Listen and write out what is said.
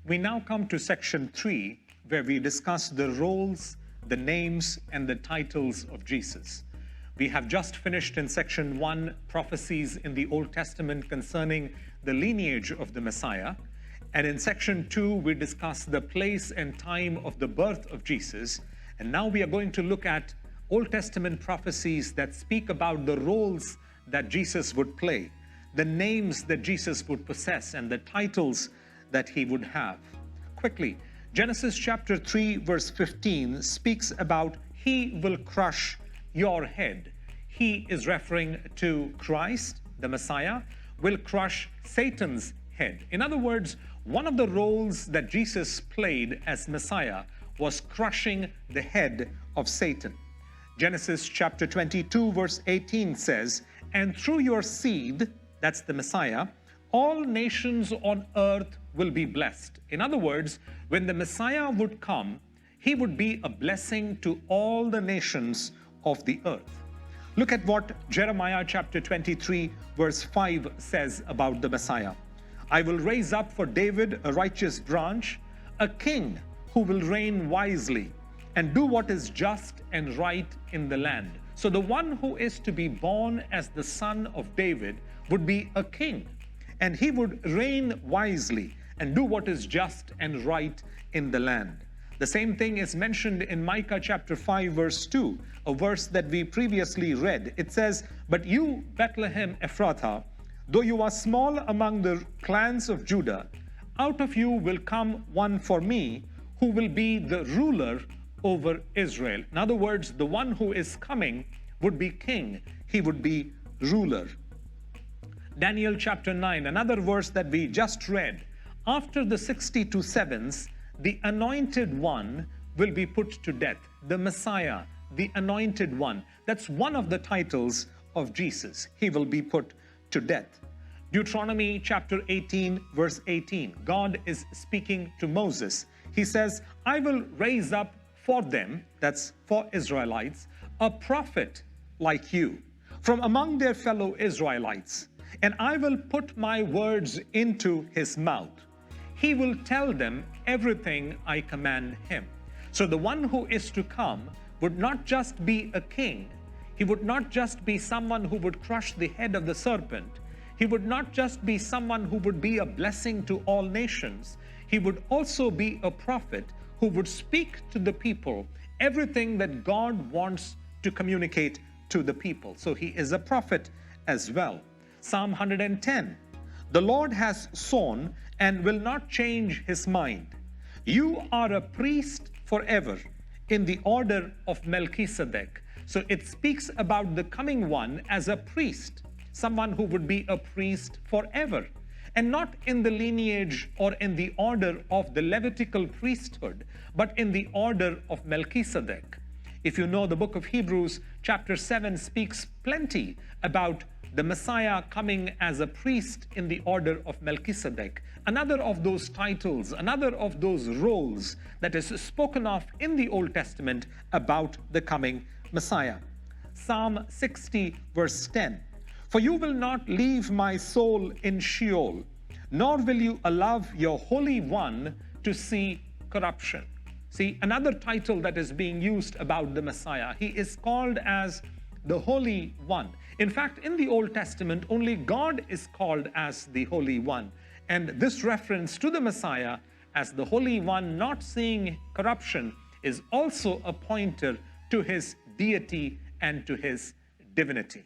We now come to section 3, where we discuss the roles, the names, and the titles of Jesus. We have just finished in section 1, prophecies in the Old Testament concerning the lineage of the Messiah. And in section 2, we discuss the place and time of the birth of Jesus. And now we are going to look at Old Testament prophecies that speak about the roles that Jesus would play, the names that Jesus would possess, and the titles that he would have. Quickly, Genesis chapter 3 verse 15 speaks about he will crush your head. He is referring to Christ, the Messiah, will crush Satan's head. In other words, one of the roles that Jesus played as Messiah was crushing the head of Satan. Genesis chapter 22 verse 18 says, "And through your seed," that's the Messiah, "all nations on earth will be blessed." In other words, when the Messiah would come, he would be a blessing to all the nations of the earth. Look at what Jeremiah chapter 23 verse 5 says about the Messiah. "I will raise up for David a righteous branch, a king who will reign wisely and do what is just and right in the land." So the one who is to be born as the son of David would be a king, and he would reign wisely and do what is just and right in the land. The same thing is mentioned in Micah chapter 5 verse 2, a verse that we previously read. It says, "But you, Bethlehem Ephrathah, though you are small among the clans of Judah, out of you will come one for me who will be the ruler over Israel." In other words, the one who is coming would be king. He would be ruler. Daniel chapter 9, another verse that we just read. "After the 62 sevens, the anointed one will be put to death." The Messiah, the anointed one. That's one of the titles of Jesus. He will be put to death. Deuteronomy chapter 18 verse 18. God is speaking to Moses. He says, "I will raise up for them," that's for Israelites, "a prophet like you from among their fellow Israelites, and I will put my words into his mouth. He will tell them everything I command him." So the one who is to come would not just be a king. He would not just be someone who would crush the head of the serpent. He would not just be someone who would be a blessing to all nations. He would also be a prophet who would speak to the people everything that God wants to communicate to the people. So he is a prophet as well. Psalm 110, "The Lord has sworn and will not change his mind. You are a priest forever in the order of Melchizedek." So it speaks about the coming one as a priest, someone who would be a priest forever, and not in the lineage or in the order of the Levitical priesthood, but in the order of Melchizedek. If you know the book of Hebrews, chapter 7 speaks plenty about the Messiah coming as a priest in the order of Melchizedek. Another of those titles, another of those roles that is spoken of in the Old Testament about the coming Messiah. Psalm 60 verse 10. "For you will not leave my soul in Sheol, nor will you allow your Holy One to see corruption." See, another title that is being used about the Messiah. He is called as the Holy One. In fact, in the Old Testament, only God is called as the Holy One. And this reference to the Messiah as the Holy One not seeing corruption is also a pointer to his deity and to his divinity.